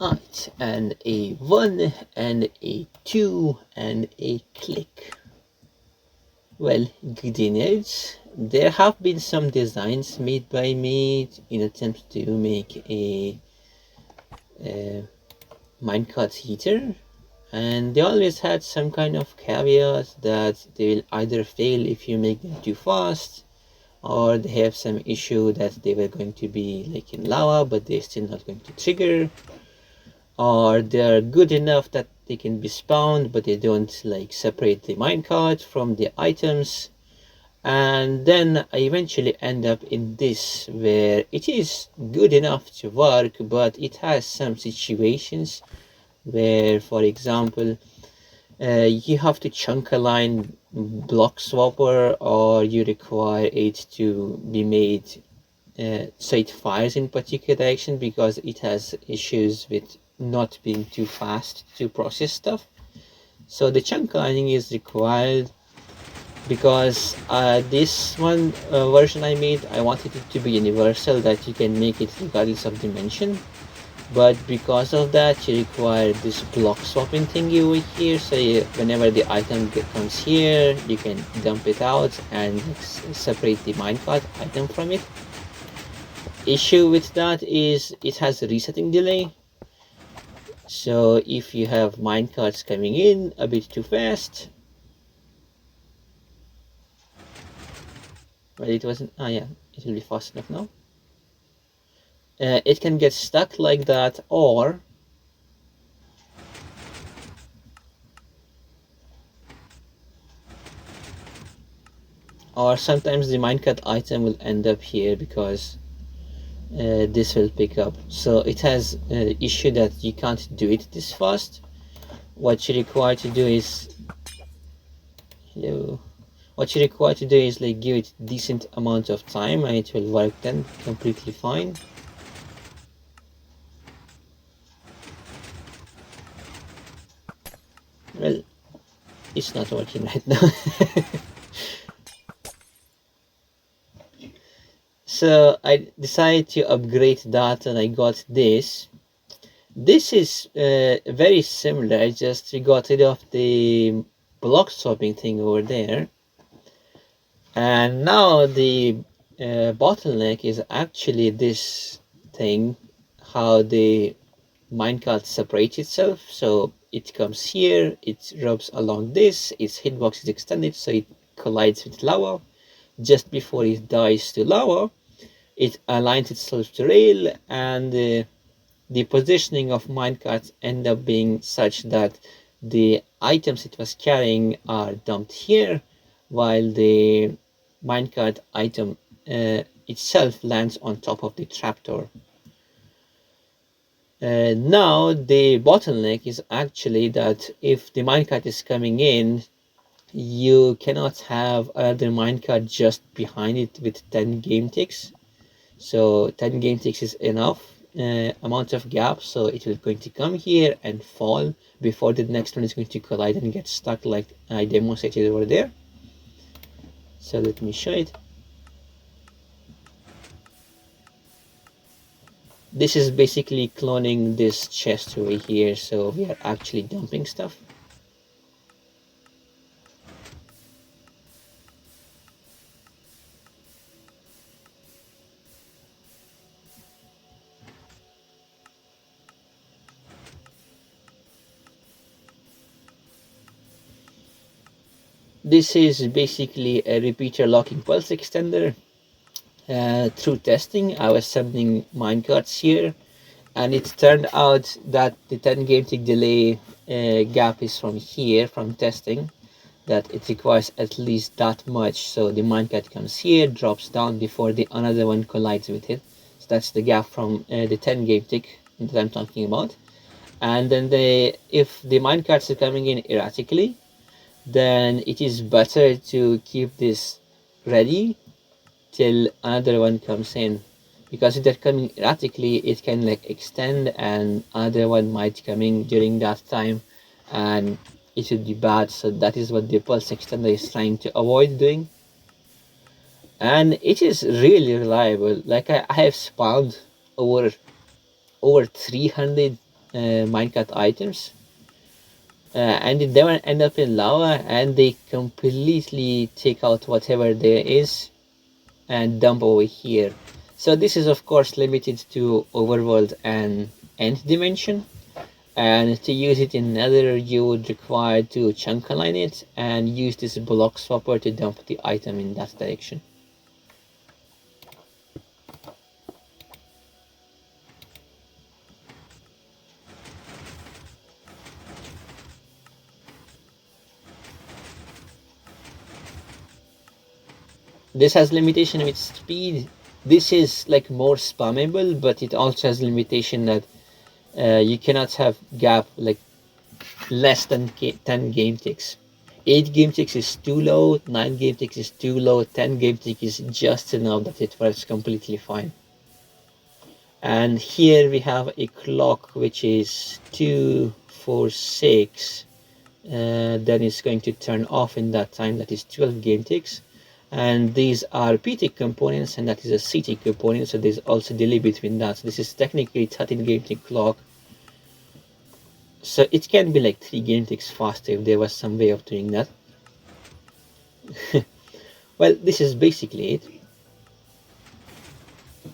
Right, and a 1 and a 2 and a click. Well, good news. There have been some designs made by me in attempts to make a minecart heater, and they always had some kind of caveat that they will either fail if you make them too fast, or they have some issue that they were going to be like in lava but they're still not going to trigger, or they're good enough that they can be spawned but they don't like separate the minecart from the items. And then I eventually end up in this where it is good enough to work, but it has some situations where, for example, you have to chunk align block swapper, or you require it to be made so it fires in particular direction because it has issues with not being too fast to process stuff. So the chunk aligning is required because this one version I made, I wanted it to be universal, that you can make it regardless of dimension. But because of that, you require this block swapping thingy over here, so whenever the item comes here, you can dump it out and separate the minecart item from it. Issue with that is it has a resetting delay, so if you have minecarts coming in a bit too fast, well, it wasn't, yeah, it will be fast enough now. It can get stuck like that, or sometimes the minecart item will end up here because this will pick up. So it has an issue that you can't do it this fast. What you require to do is like give it decent amount of time and it will work then completely fine. Well, it's not working right now. So I decided to upgrade that and I got this. This is very similar, I just got rid of the block swapping thing over there. And now the bottleneck is actually this thing, how the minecart separates itself. So it comes here, it rubs along this, its hitbox is extended so it collides with lava. Just before it dies to lava, it aligns itself to rail, and the positioning of minecarts end up being such that the items it was carrying are dumped here, while the minecart item itself lands on top of the trapdoor. Now the bottleneck is actually that if the minecart is coming in, you cannot have another minecart just behind it with 10 game ticks. So 10 game ticks is enough amount of gap, so it will going to come here and fall before the next one is going to collide and get stuck like I demonstrated over there. So let me show it. This is basically cloning this chest over here, so we are actually dumping stuff. This is basically a repeater locking pulse extender. Through testing, I was sending minecarts here, and it turned out that the 10 game tick delay gap is from here, from testing, that it requires at least that much. So the minecart comes here, drops down before the another one collides with it. So that's the gap from the 10 game tick that I'm talking about. And then if the minecarts are coming in erratically, then it is better to keep this ready till another one comes in, because if they're coming erratically, it can like extend and another one might come in during that time and it would be bad. So that is what the pulse extender is trying to avoid doing, and it is really reliable. Like I have spawned over 300 minecart items, and they never end up in lava, and they completely take out whatever there is and dump over here. So this is of course limited to overworld and end dimension, and to use it in nether you would require to chunk align it and use this block swapper to dump the item in that direction. This has limitation with speed. This is like more spammable, but it also has limitation that you cannot have gap like less than 10 game ticks. 8 game ticks is too low, 9 game ticks is too low, 10 game ticks is just enough that it works completely fine. And here we have a clock which is 246. Then it's going to turn off in that time, that is 12 game ticks. And these are p-tick components, and that is a c-tick component, so there's also delay between that. So this is technically 13 game tick clock. So it can be like 3 game ticks faster if there was some way of doing that. Well, this is basically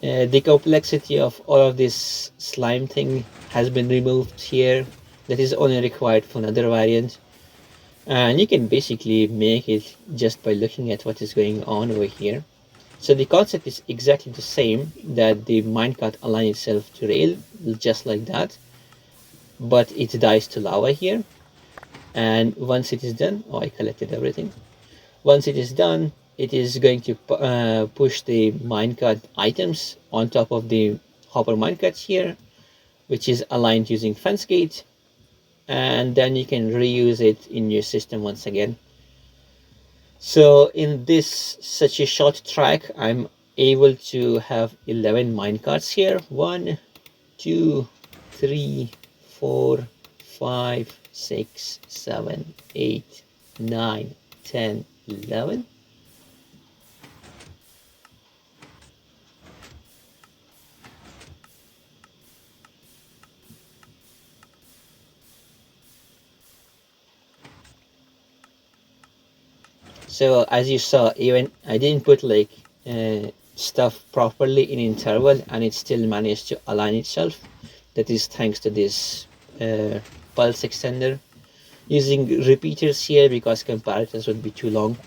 it. The complexity of all of this slime thing has been removed here. That is only required for another variant. And you can basically make it just by looking at what is going on over here. So the concept is exactly the same, that the minecart aligns itself to rail, just like that. But it dies to lava here. And once it is done, oh, I collected everything. Once it is done, it is going to push the minecart items on top of the hopper minecarts here, which is aligned using fence gate, and then you can reuse it in your system once again. So in this such a short track, I'm able to have 11 minecarts here. 1, 2, 3, 4, 5, 6, 7, 8, 9, 10, 11. So as you saw, even I didn't put like stuff properly in interval, and it still managed to align itself. That is thanks to this pulse extender. Using repeaters here because comparators would be too long.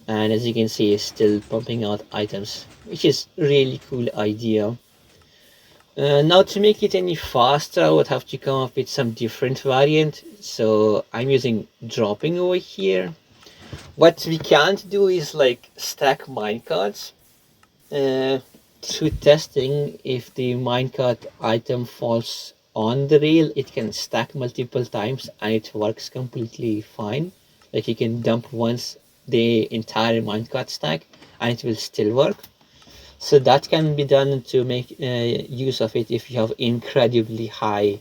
And as you can see, it's still pumping out items, which is really cool idea. Now to make it any faster, I would have to come up with some different variant. So I'm using dropping over here. What we can't do is like stack minecarts. Through testing, if the minecart item falls on the rail, it can stack multiple times and it works completely fine. Like you can dump once the entire minecart stack and it will still work. So that can be done to make use of it if you have incredibly high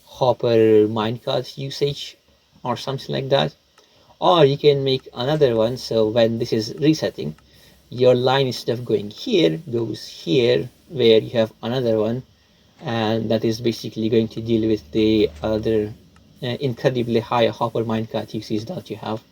hopper minecart usage or something like that. Or you can make another one, so when this is resetting, your line instead of going here goes here, where you have another one, and that is basically going to deal with the other incredibly high hopper minecart usage that you have.